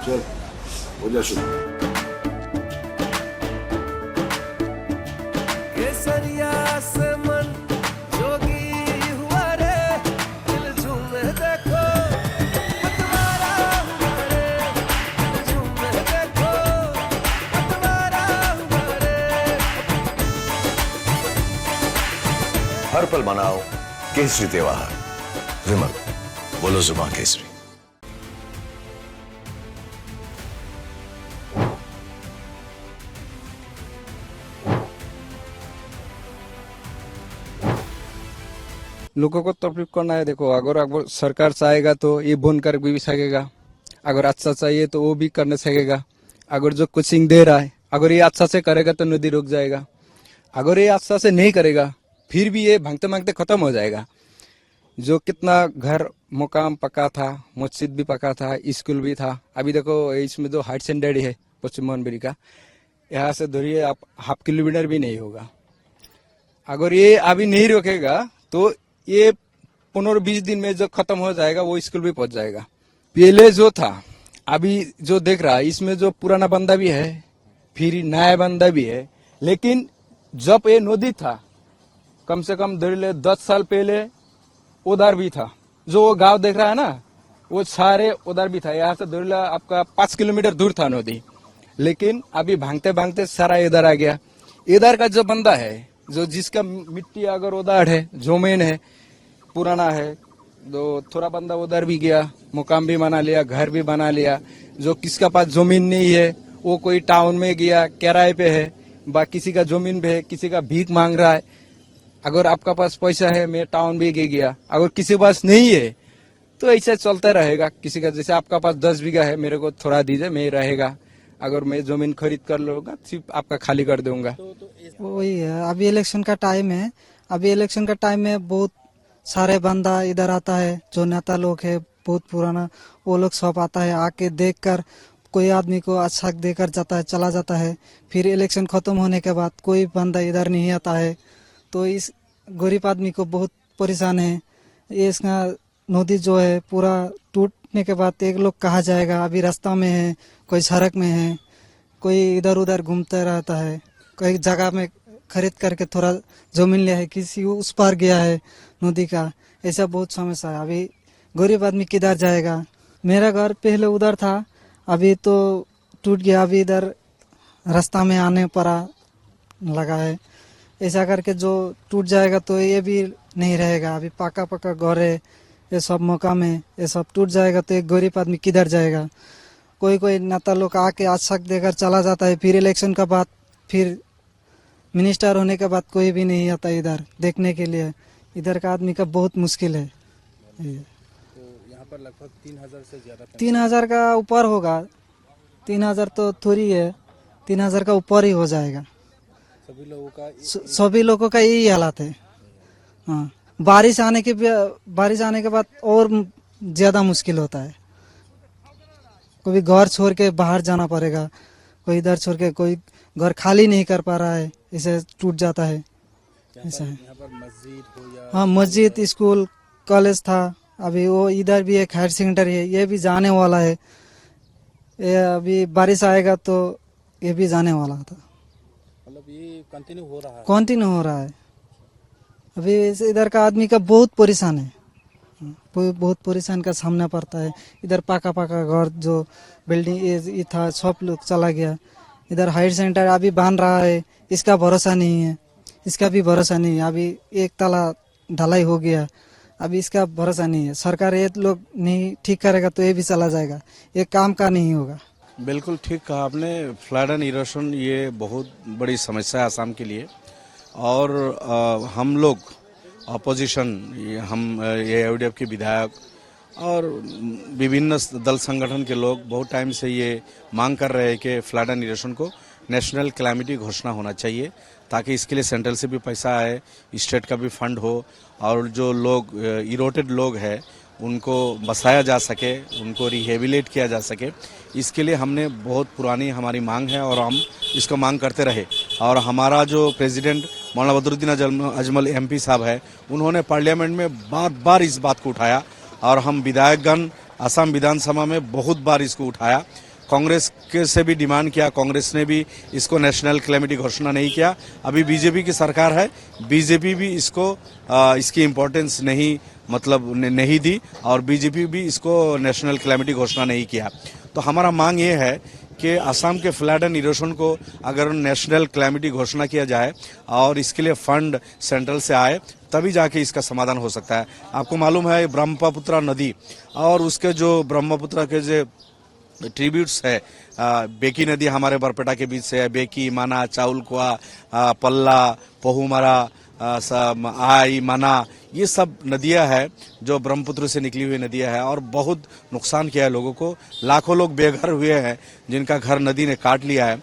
चल हो जा शुरू। केसरिया से मन जोगी हुआ रे, दिल झूमे देखो पतवारा हुआ रे, दिल झूमे देखो पतवारा हुआ रे। हर पल मनाओ केसरी त्योहार। विमल, बोलो जुबान केसरी। लोगों को तकलीफ करना है। देखो, अगर सरकार चाहेगा तो ये बनकर भी सकेगा, अगर अच्छा चाहिए तो वो भी करने सकेगा। अगर जो कोचिंग दे रहा है, अगर ये अच्छा से करेगा तो नदी रुक जाएगा। अगर ये अच्छा से नहीं करेगा फिर भी ये भागते भागते खत्म हो जाएगा। जो कितना घर मुकाम पका था, मस्जिद भी पका था, स्कूल भी था। अभी देखो इसमें जो हायर सेकेंडरी है पश्चिम मोहनबेरी का, यहाँ से धरिए आप हाफ किलोमीटर भी नहीं होगा। अगर ये अभी नहीं रोकेगा तो ये 15-20 दिन में जो खत्म हो जाएगा वो स्कूल भी पहुंच जाएगा। पहले जो था अभी जो देख रहा है, इसमें जो पुराना बंदा भी है फिर नया बंदा भी है। लेकिन जब ये नदी था, कम से कम 10 साल पहले उधर भी था। जो वो गांव देख रहा है ना, वो सारे उधर भी था। यहाँ से धरिए आपका 5 किलोमीटर दूर था नदी, लेकिन अभी भागते भागते सारा इधर आ गया। इधर का जो बंदा है, जो जिसका मिट्टी अगर उधर है, जमीन है, पुराना है, तो थोड़ा बंदा उधर भी गया, मुकाम भी बना लिया, घर भी बना लिया। जो किसका पास जमीन नहीं है वो कोई टाउन में गया, किराए पे है, बा किसी का जमीन पे है, किसी का भीख मांग रहा है। अगर आपका पास पैसा है, मैं टाउन भी गया। अगर किसी के पास नहीं है तो ऐसा चलता रहेगा। किसी का जैसे आपका पास 10 बीघा है, मेरे को थोड़ा दीजिए, मैं रहेगा। अगर मैं जमीन खरीद कर लूंगा सिर्फ आपका खाली कर दूंगा। वही है, अभी इलेक्शन का टाइम है। अभी इलेक्शन का टाइम में बहुत सारे बंदा इधर आता है, जो नेता लोग है बहुत पुराना, वो लोग सब आता है, आके देखकर कोई आदमी को अच्छा देकर जाता है, चला जाता है। फिर इलेक्शन खत्म होने के बाद कोई बंदा इधर नहीं आता है, तो इस गरीब आदमी को बहुत परेशान है। ये इसका नदी जो है पूरा टूटने के बाद एक लोग कहाँ जाएगा। अभी रास्ता में है, कोई सड़क में है, कोई इधर उधर घूमता रहता है, कोई जगह में खरीद करके थोड़ा जमीन लिया है, किसी उस पार गया है नदी का। ऐसा बहुत समस्या है। अभी गरीब आदमी किधर जाएगा। मेरा घर पहले उधर था, अभी तो टूट गया, अभी इधर रास्ता में आने पड़ा लगा है। ऐसा करके जो टूट जाएगा तो ये भी नहीं रहेगा। अभी पक्का पक्का घर है, ये सब मौका में ये सब टूट जाएगा तो एक गरीब आदमी किधर जाएगा। कोई कोई नेता लोग आके आश्वास देकर चला जाता है, फिर इलेक्शन का बाद, फिर मिनिस्टर होने के बाद कोई भी नहीं आता इधर देखने के लिए। इधर का आदमी का बहुत मुश्किल है। तो यहाँ पर लगभग 3000 से ज्यादा 3000 का ऊपर होगा। 3000 तो थोड़ी है, 3000 का ऊपर ही हो जाएगा। सभी लोगों का यही हालत है। हाँ, बारिश आने के बाद और ज्यादा मुश्किल होता है। कोई घर छोड़ के बाहर जाना पड़ेगा, कोई इधर छोड़ के, कोई घर खाली नहीं कर पा रहा है, इसे टूट जाता है। ऐसा है। यहाँ पर मस्जिद हो या हाँ, मस्जिद, स्कूल, कॉलेज था, अभी वो इधर भी एक हायर सेकेंडरी है, ये भी जाने वाला है। ये अभी बारिश आएगा तो ये भी जाने वाला था। मतलब ये कंटिन्यू हो रहा है। कंटिन्यू हो रहा है। अभी इधर का आदमी का बहुत परेशान है, बहुत परेशान का सामना पड़ता है। इधर पाका पाका घर जो बिल्डिंग ये था सब लोग चला गया। इधर हायर सेंटर अभी बन रहा है, इसका भरोसा नहीं है, इसका भी भरोसा नहीं है। अभी एक ताला ढलाई हो गया, अभी इसका भरोसा नहीं है। सरकार ये लोग नहीं ठीक करेगा तो ये भी चला जाएगा, ये काम का नहीं होगा। बिल्कुल ठीक कहा आपने। फ्लड एंड इरोशन ये बहुत बड़ी समस्या है आसाम के लिए। और हम लोग अपोजिशन, ये एओडीएफ के विधायक और विभिन्न दल संगठन के लोग बहुत टाइम से ये मांग कर रहे हैं कि फ्लड एंड इरोशन को नेशनल कैलामिटी घोषणा होना चाहिए, ताकि इसके लिए सेंट्रल से भी पैसा आए, स्टेट का भी फंड हो, और जो लोग इरोटेड लोग हैं उनको बसाया जा सके, उनको रिहेबिलिटेट किया जा सके। इसके लिए हमने बहुत पुरानी हमारी मांग है और हम इसको मांग करते रहे। और हमारा जो प्रेसिडेंट मौलाना बदरुद्दीन अजमल एमपी साहब है, उन्होंने पार्लियामेंट में बार बार इस बात को उठाया और हम विधायकगण असम विधानसभा में बहुत बार इसको उठाया। कांग्रेस के से भी डिमांड किया, कांग्रेस ने भी इसको नेशनल कैलेमिटी घोषणा नहीं किया। अभी बीजेपी की सरकार है, बीजेपी भी इसको इसकी इम्पोर्टेंस नहीं दी और बीजेपी भी इसको नेशनल कैलेमिटी घोषणा नहीं किया। तो हमारा मांग ये है कि असम के फ्लड एंड इरोशन को अगर नेशनल कैलेमिटी घोषणा किया जाए और इसके लिए फंड सेंट्रल से आए तभी जाके इसका समाधान हो सकता है। आपको मालूम है ब्रह्मपुत्र नदी और उसके जो ब्रह्मपुत्र के जो ट्रिब्यूट्स है, बेकी नदी हमारे बरपेटा के बीच से है, बेकी, माना, चाउलकुआ, पल्ला, पहुमरा, आई, मना, ये सब नदियां हैं जो ब्रह्मपुत्र से निकली हुई नदियां हैं और बहुत नुकसान किया है लोगों को। लाखों लोग बेघर हुए हैं जिनका घर नदी ने काट लिया है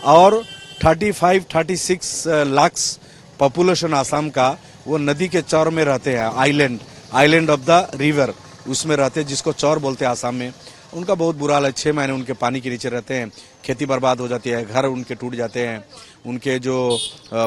और 35-36 लाख पॉपुलेशन आसाम का वो नदी के चौर में रहते हैं। आइलैंड ऑफ द रिवर उसमें रहते हैं, जिसको चौर बोलते हैं आसाम में। उनका बहुत बुरा हाल है, 6 महीने उनके पानी के नीचे रहते हैं, खेती बर्बाद हो जाती है, घर उनके टूट जाते हैं, उनके जो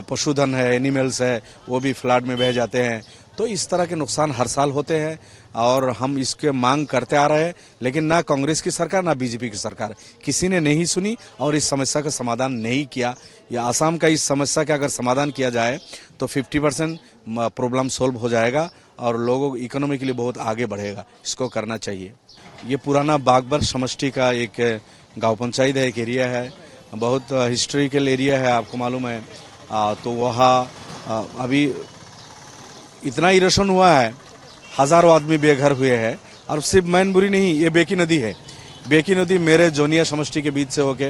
पशुधन है, एनिमल्स है, वो भी फ्लड में बह जाते हैं। तो इस तरह के नुकसान हर साल होते हैं और हम इसके मांग करते आ रहे हैं, लेकिन ना कांग्रेस की सरकार ना बीजेपी की सरकार किसी ने नहीं सुनी और इस समस्या का समाधान नहीं किया। या आसाम का इस समस्या का अगर समाधान किया जाए तो 50% प्रॉब्लम सोल्व हो जाएगा और लोगों को इकोनॉमिकली बहुत आगे बढ़ेगा। इसको करना चाहिए। ये पुराना बागबर समष्टि का एक गांव पंचायत है, एक एरिया है, बहुत हिस्टोरिकल एरिया है, आपको मालूम है। तो वहाँ अभी इतना इरोशन हुआ है, हजारों आदमी बेघर हुए हैं और सिर्फ मैनपुरी नहीं, ये बेकी नदी है। बेकी नदी मेरे जोनिया समष्टि के बीच से होके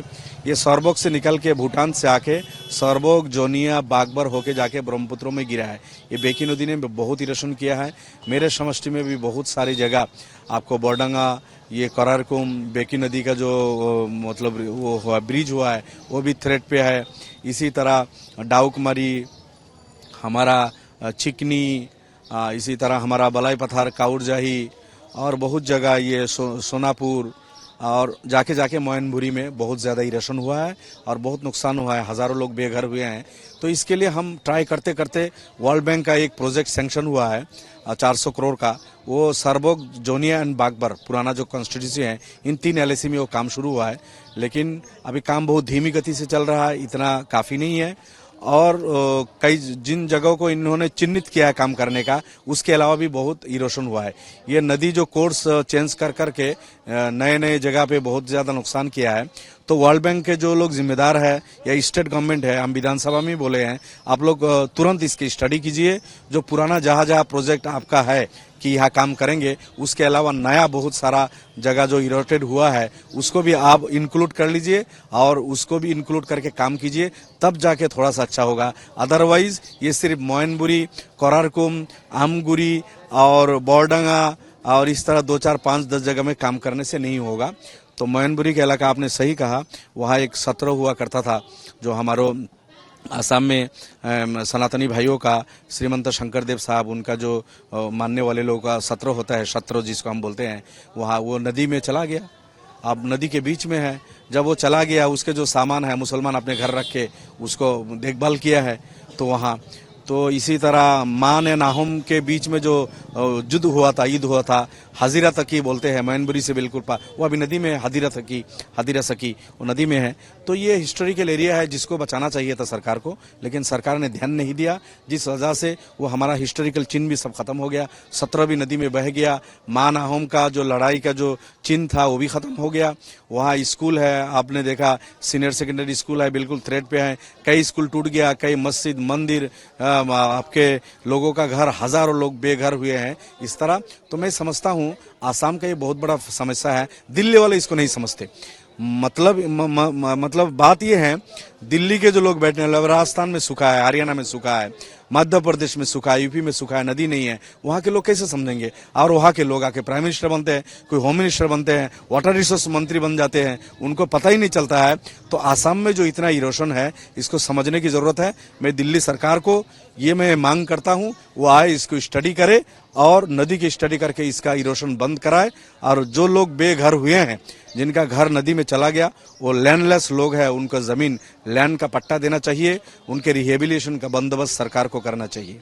ये सरबोक से निकल के भूटान से आके सरबोक, जोनिया, बागबर होके जाके ब्रह्मपुत्र में गिरा है। ये बेकी नदी ने बहुत इरोशन किया है। मेरे समष्टि में भी बहुत सारी जगह आपको बोरडंगा, ये करारकुम, बेकी नदी का जो वो हुआ ब्रिज हुआ है वो भी थ्रेट पे है। इसी तरह डाउकमरी, हमारा चिकनी, इसी तरह हमारा बलाई पथार, काउरजाही और बहुत जगह ये सोनापुर और जाके मोइनपुरी में बहुत ज़्यादा इरोशन हुआ है और बहुत नुकसान हुआ है, हज़ारों लोग बेघर हुए हैं। तो इसके लिए हम ट्राई करते करते वर्ल्ड बैंक का एक प्रोजेक्ट सैंक्शन हुआ है 400 करोड़ का, वो सरबोक, जोनिया एंड बागबर पुराना जो कॉन्स्टिट्यूंसी है, इन 3 LAC में वो काम शुरू हुआ है। लेकिन अभी काम बहुत धीमी गति से चल रहा है, इतना काफ़ी नहीं है और कई जिन जगहों को इन्होंने चिन्हित किया है काम करने का, उसके अलावा भी बहुत इरोशन हुआ है। ये नदी जो कोर्स चेंज कर करके नए नए जगह पे बहुत ज़्यादा नुकसान किया है। तो वर्ल्ड बैंक के जो लोग जिम्मेदार है या स्टेट गवर्नमेंट है, हम विधानसभा में बोले हैं, आप लोग तुरंत इसकी स्टडी कीजिए। जो पुराना जहाँ प्रोजेक्ट आपका है कि यहाँ काम करेंगे, उसके अलावा नया बहुत सारा जगह जो इरोटेड हुआ है उसको भी आप इंक्लूड कर लीजिए और उसको भी इंक्लूड करके काम कीजिए, तब जाके थोड़ा सा अच्छा होगा। अदरवाइज ये सिर्फ मोइनपुरी, करारकुम, आमगुरी और बोरडंगा और इस तरह 2, 4, 5, 10 जगह में काम करने से नहीं होगा। तो मोइनपुरी का इलाका आपने सही कहा, वहाँ एक सत्र हुआ करता था जो हमारो आसाम में सनातनी भाइयों का, श्रीमंत शंकरदेव साहब, उनका जो मानने वाले लोगों का सत्र होता है, सत्र जिसको हम बोलते हैं, वहाँ वो नदी में चला गया। अब नदी के बीच में है, जब वो चला गया उसके जो सामान है मुसलमान अपने घर रख के उसको देखभाल किया है। तो वहाँ तो इसी तरह मान या नाहुम के बीच में जो युद्ध हुआ था, ईद हुआ था, हजीरा तकी बोलते हैं, मैनपुरी से बिल्कुल वो अभी नदी में है, हदीरा सकी वो नदी में है। तो ये हिस्टोरिकल एरिया है जिसको बचाना चाहिए था सरकार को, लेकिन सरकार ने ध्यान नहीं दिया, जिस वजह से वो हमारा हिस्टोरिकल चिन्ह भी सब खत्म हो गया। 17 भी नदी में बह गया। मान नाहुम का जो लड़ाई का जो चिन्ह था वो भी खत्म हो गया। वहाँ स्कूल है, आपने देखा सीनियर सेकेंडरी स्कूल है, बिल्कुल थ्रेट पे है। कई स्कूल टूट गया, कई मस्जिद, मंदिर, आपके लोगों का घर, हजारों लोग बेघर हुए हैं इस तरह। तो मैं समझता हूँ आसाम का ये बहुत बड़ा समस्या है, दिल्ली वाले इसको नहीं समझते। मतलब बात ये है, दिल्ली के जो लोग बैठने हैं, राजस्थान में सूखा है, हरियाणा में सूखा है, मध्य प्रदेश में सूखा है, यूपी में सूखा है, नदी नहीं है, वहाँ के लोग कैसे समझेंगे? और वहाँ के लोग आके प्राइम मिनिस्टर बनते हैं, कोई होम मिनिस्टर बनते हैं, वाटर रिसोर्स मंत्री बन जाते हैं, उनको पता ही नहीं चलता है। तो आसाम में जो इतना इरोशन है, इसको समझने की जरूरत है। मैं दिल्ली सरकार को ये मैं मांग करता हूँ, वो आए, इसको स्टडी करे और नदी की स्टडी करके इसका इरोशन बंद कराए। और जो लोग बेघर हुए हैं, जिनका घर नदी में चला गया, वो लैंडलेस लोग हैं, उनको जमीन, लैंड का पट्टा देना चाहिए, उनके रिहेबिलिटेशन का बंदोबस्त सरकार को करना चाहिए।